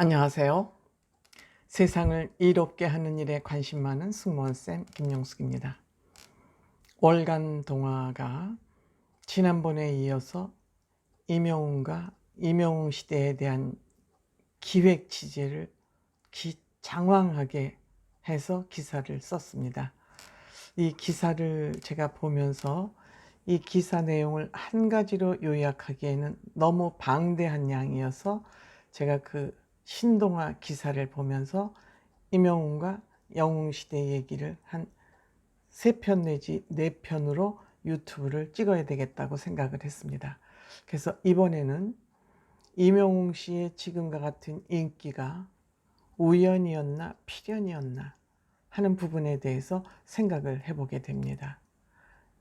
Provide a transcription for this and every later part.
안녕하세요. 세상을 이롭게 하는 일에 관심 많은 승무원쌤 김영숙입니다. 월간 동화가 지난번에 이어서 임영웅과 임영웅 시대에 대한 기획 취재를 장황하게 해서 기사를 썼습니다. 이 기사를 제가 보면서 이 기사 내용을 한 가지로 요약하기에는 너무 방대한 양이어서 제가 그 신동아 기사를 보면서 임영웅과 영웅시대 얘기를 한 3편 내지 4편으로 유튜브를 찍어야 되겠다고 생각을 했습니다. 그래서 이번에는 임영웅 씨의 지금과 같은 인기가 우연이었나 필연이었나 하는 부분에 대해서 생각을 해보게 됩니다.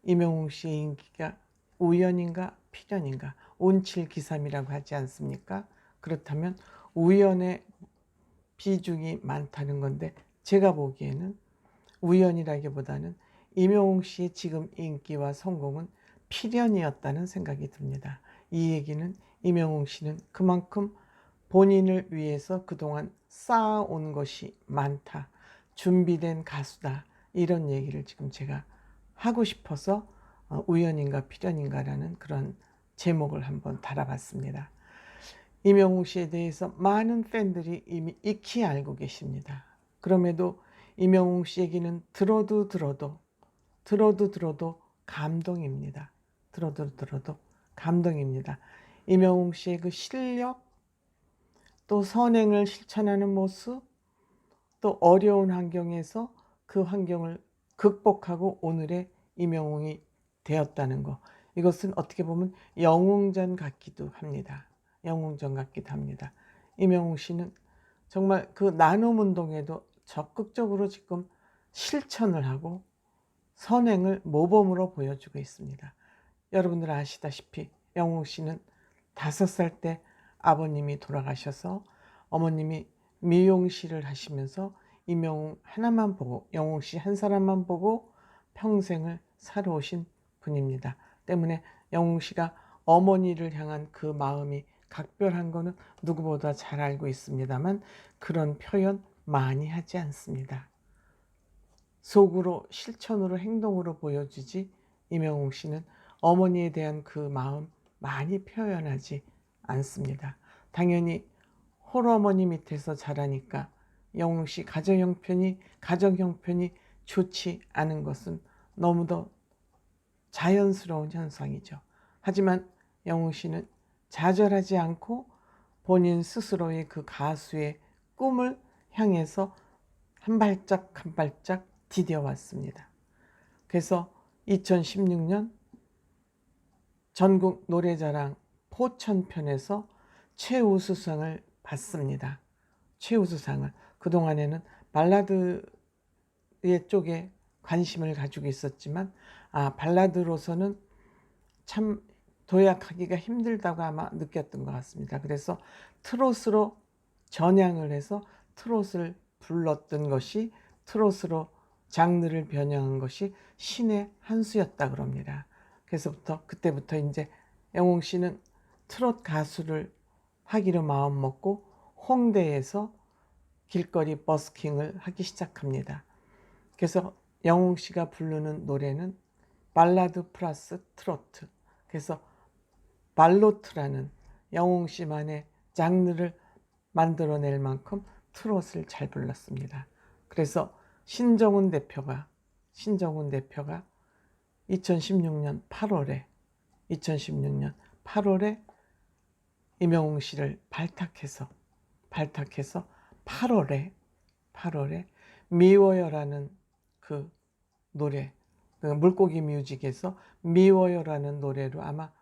임영웅 씨의 인기가 우연인가 필연인가, 운칠기삼이라고 하지 않습니까? 그렇다면 우연의 비중이 많다는 건데, 제가 보기에는 우연이라기보다는 임영웅 씨의 지금 인기와 성공은 필연이었다는 생각이 듭니다. 이 얘기는 임영웅 씨는 그만큼 본인을 위해서 그동안 쌓아온 것이 많다, 준비된 가수다, 이런 얘기를 지금 제가 하고 싶어서 우연인가 필연인가라는 그런 제목을 한번 달아봤습니다. 임영웅 씨에 대해서 많은 팬들이 이미 익히 알고 계십니다. 그럼에도 임영웅 씨 얘기는 들어도 감동입니다. 들어도 감동입니다. 임영웅 씨의 그 실력, 또 선행을 실천하는 모습, 또 어려운 환경에서 그 환경을 극복하고 오늘의 임영웅이 되었다는 것, 이것은 어떻게 보면 영웅전 같기도 합니다. 영웅전 같기도 합니다. 임영웅 씨는 정말 그 나눔운동에도 적극적으로 지금 실천을 하고 선행을 모범으로 보여주고 있습니다. 여러분들 아시다시피 영웅 씨는 5살 때 아버님이 돌아가셔서 어머님이 미용실을 하시면서 임영웅 하나만 보고, 영웅 씨 한 사람만 보고 평생을 살아오신 분입니다. 때문에 영웅 씨가 어머니를 향한 그 마음이 각별한 거는 누구보다 잘 알고 있습니다만, 그런 표현 많이 하지 않습니다. 속으로, 실천으로, 행동으로 보여주지 임영웅 씨는 어머니에 대한 그 마음 많이 표현하지 않습니다. 당연히 홀어머니 밑에서 자라니까 영웅 씨 가정 형편이 좋지 않은 것은 너무도 자연스러운 현상이죠. 하지만 영웅 씨는 좌절하지 않고 본인 스스로의 그 가수의 꿈을 향해서 한 발짝 한 발짝 디뎌왔습니다. 그래서 2016년 전국 노래자랑 포천편에서 최우수상을 받습니다. 최우수상을. 그동안에는 발라드의 쪽에 관심을 가지고 있었지만, 발라드로서는 참 도약하기가 힘들다고 아마 느꼈던 것 같습니다. 그래서 트로트로 전향을 해서 트로트를 불렀던 것이, 트로트로 장르를 변형한 것이 신의 한 수였다 그럽니다. 그때부터 이제 영웅 씨는 트로트 가수를 하기로 마음먹고 홍대에서 길거리 버스킹을 하기 시작합니다. 그래서 영웅 씨가 부르는 노래는 발라드 플러스 트로트, 그래서 발로트라는 영웅 씨만의 장르를 만들어낼 만큼 트롯을 잘 불렀습니다. 그래서 신정훈 대표가 2016년 8월에 임영웅 씨를 발탁해서 8월에 미워요라는 그 노래, 그 물고기 뮤직에서 미워요라는 노래로 아마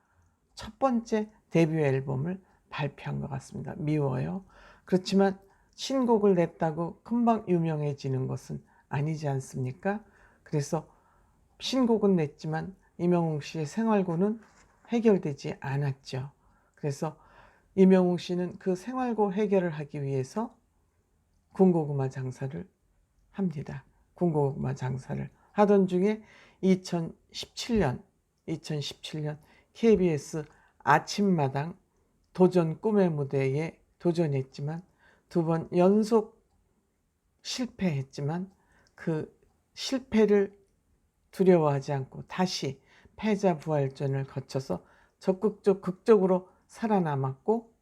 첫 번째 데뷔 앨범을 발표한 것 같습니다. 미워요. 그렇지만 신곡을 냈다고 금방 유명해지는 것은 아니지 않습니까? 그래서 신곡은 냈지만 임영웅 씨의 생활고는 해결되지 않았죠. 그래서 임영웅 씨는 그 생활고 해결을 하기 위해서 군고구마 장사를 합니다. 군고구마 장사를 하던 중에 2017년 KBS 아침마당 도전 꿈의 무대에 도전했지만 두 번 연속 실패했지만 그 실패를 두려워하지 않고 다시 패자부활전을 거쳐서 극적으로 살아남았고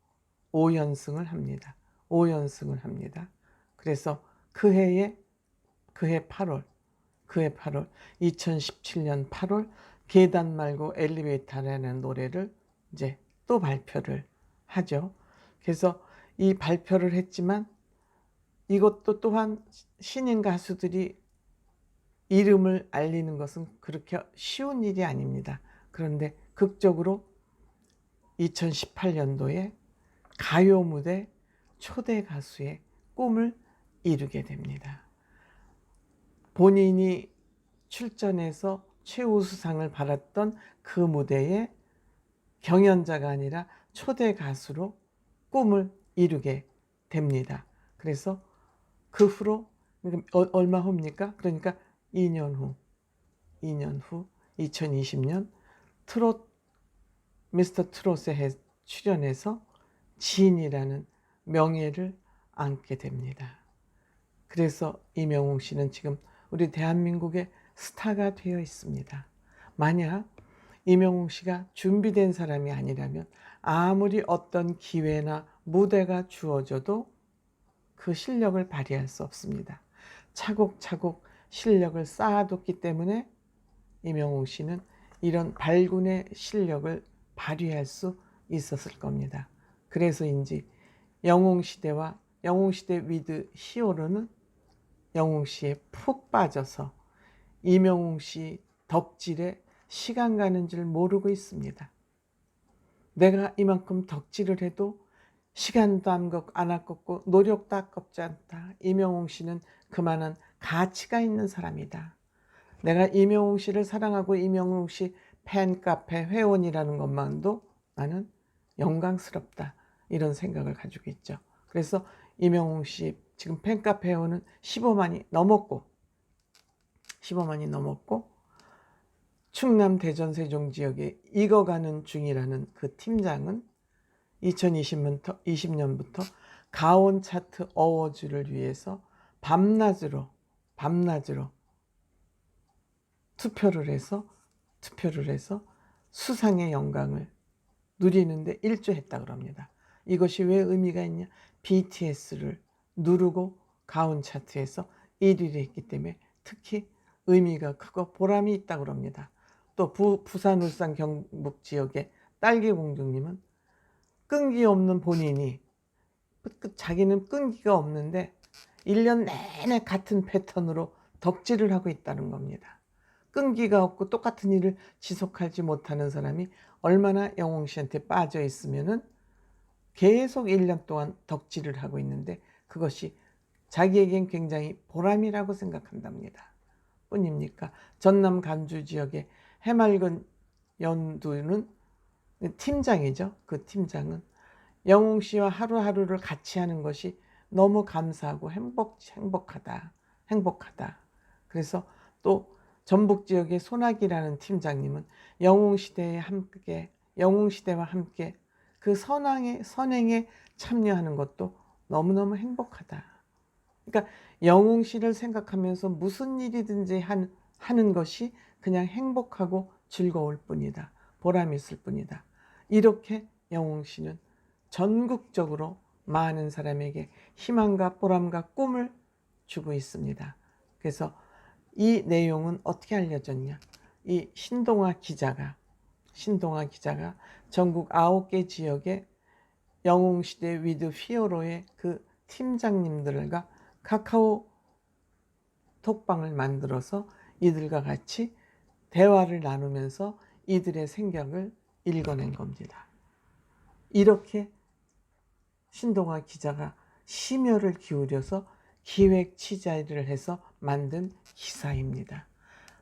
5연승을 합니다. 5연승을 합니다. 그래서 그해 8월 2017년 8월 계단 말고 엘리베이터라는 노래를 이제 또 발표를 하죠. 그래서 이 발표를 했지만 이것도 또한 신인 가수들이 이름을 알리는 것은 그렇게 쉬운 일이 아닙니다. 그런데 극적으로 2018년도에 가요 무대 초대 가수의 꿈을 이루게 됩니다. 본인이 출전해서 최우수상을 받았던 그 무대에 경연자가 아니라 초대 가수로 꿈을 이루게 됩니다. 그래서 그 후로 얼마 후입니까? 그러니까 2년 후 2020년 미스터 트롯에 출연해서 지인이라는 명예를 안게 됩니다. 그래서 이명웅 씨는 지금 우리 대한민국의 스타가 되어 있습니다. 만약 이명웅 씨가 준비된 사람이 아니라면 아무리 어떤 기회나 무대가 주어져도 그 실력을 발휘할 수 없습니다. 차곡차곡 실력을 쌓아뒀기 때문에 이명웅 씨는 이런 발군의 실력을 발휘할 수 있었을 겁니다. 그래서인지 영웅시대 위드 히어로는 영웅 씨에 푹 빠져서 이명웅 씨 덕질에 시간 가는 줄 모르고 있습니다. 내가 이만큼 덕질을 해도 시간도 안 아깝고 노력도 아깝지 않다. 이명웅 씨는 그만한 가치가 있는 사람이다. 내가 이명웅 씨를 사랑하고 이명웅 씨 팬카페 회원이라는 것만도 나는 영광스럽다. 이런 생각을 가지고 있죠. 그래서 이명웅 씨 지금 팬카페 회원은 15만이 넘었고 충남 대전 세종 지역에 익어가는 중이라는 그 팀장은 2020년부터 가온 차트 어워즈를 위해서 밤낮으로 투표를 해서 수상의 영광을 누리는데 일조했다 그럽니다. 이것이 왜 의미가 있냐? BTS를 누르고 가온 차트에서 1위를 했기 때문에 특히 의미가 크고 보람이 있다 그럽니다. 또 부산, 울산, 경북 지역의 딸기공주님은 끈기 없는 본인이 자기는 끈기가 없는데 1년 내내 같은 패턴으로 덕질을 하고 있다는 겁니다. 끈기가 없고 똑같은 일을 지속하지 못하는 사람이 얼마나 영웅 씨한테 빠져 있으면은 계속 1년 동안 덕질을 하고 있는데 그것이 자기에겐 굉장히 보람이라고 생각한답니다. 뿐입니까? 전남 간주 지역의 해맑은 연두는 팀장이죠. 그 팀장은 영웅 씨와 하루하루를 같이 하는 것이 너무 감사하고 행복하다. 그래서 또 전북 지역의 손학이라는 팀장님은 영웅 시대와 함께 그 선행에 참여하는 것도 너무너무 행복하다. 그러니까 영웅 씨를 생각하면서 무슨 일이든지 하는 것이 그냥 행복하고 즐거울 뿐이다. 보람이 있을 뿐이다. 이렇게 영웅 씨는 전국적으로 많은 사람에게 희망과 보람과 꿈을 주고 있습니다. 그래서 이 내용은 어떻게 알려졌냐? 이 신동아 기자가 전국 9개 지역의 영웅시대 위드 히어로의 그 팀장님들과 카카오 톡방을 만들어서 이들과 같이 대화를 나누면서 이들의 생각을 읽어낸 겁니다. 이렇게 신동아 기자가 심혈을 기울여서 기획 취재를 해서 만든 기사입니다.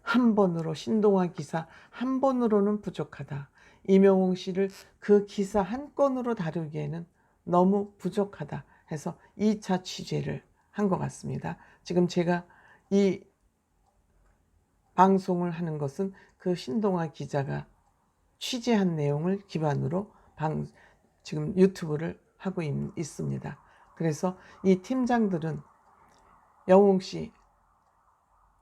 한 번으로 신동아 기사 한 번으로는 부족하다. 이명웅 씨를 그 기사 한 건으로 다루기에는 너무 부족하다 해서 2차 취재를 한 것 같습니다. 지금 제가 이 방송을 하는 것은 그 신동아 기자가 취재한 내용을 기반으로 지금 유튜브를 하고 있습니다. 그래서 이 팀장들은 영웅 씨,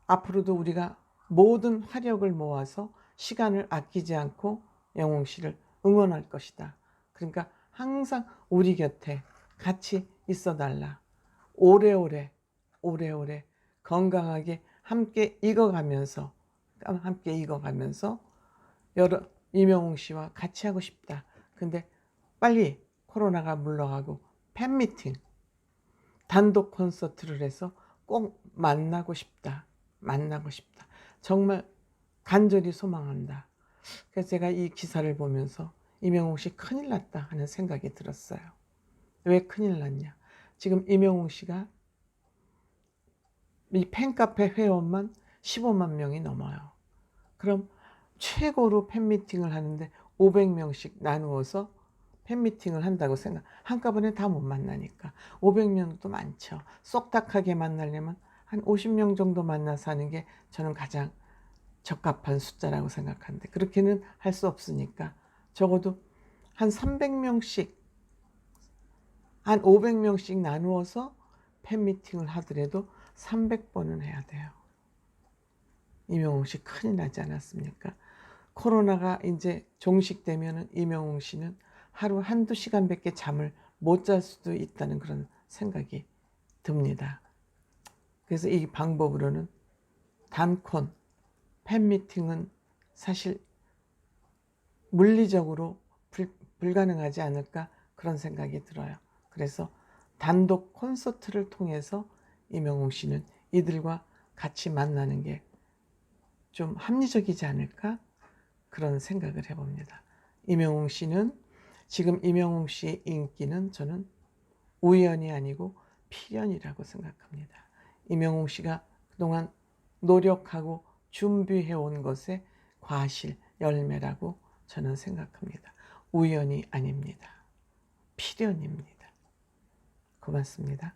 앞으로도 우리가 모든 화력을 모아서 시간을 아끼지 않고 영웅 씨를 응원할 것이다. 그러니까 항상 우리 곁에 같이 있어 달라. 오래오래 건강하게 함께 익어가면서 여러 임영웅 씨와 같이 하고 싶다. 근데 빨리 코로나가 물러가고 팬미팅, 단독 콘서트를 해서 꼭 만나고 싶다. 정말 간절히 소망한다. 그래서 제가 이 기사를 보면서 임영웅 씨 큰일 났다 하는 생각이 들었어요. 왜 큰일 났냐? 지금 임영웅 씨가 이 팬카페 회원만 15만 명이 넘어요. 그럼 최고로 팬미팅을 하는데 500명씩 나누어서 팬미팅을 한다고 한꺼번에 다 못 만나니까 500명도 많죠. 쏙닥하게 만나려면 한 50명 정도 만나서 하는 게 저는 가장 적합한 숫자라고 생각하는데 그렇게는 할 수 없으니까 적어도 한 300명씩 한 500명씩 나누어서 팬미팅을 하더라도 300번은 해야 돼요. 임영웅 씨 큰일 나지 않았습니까? 코로나가 이제 종식되면 임영웅 씨는 하루 한두 시간밖에 잠을 못 잘 수도 있다는 그런 생각이 듭니다. 그래서 이 방법으로는 단콘, 팬미팅은 사실 물리적으로 불가능하지 않을까 그런 생각이 들어요. 그래서 단독 콘서트를 통해서 임영웅 씨는 이들과 같이 만나는 게 좀 합리적이지 않을까 그런 생각을 해봅니다. 임영웅 씨는 지금 임영웅 씨의 인기는 저는 우연이 아니고 필연이라고 생각합니다. 임영웅 씨가 그동안 노력하고 준비해온 것의 과실, 열매라고 저는 생각합니다. 우연이 아닙니다. 필연입니다. 고맙습니다.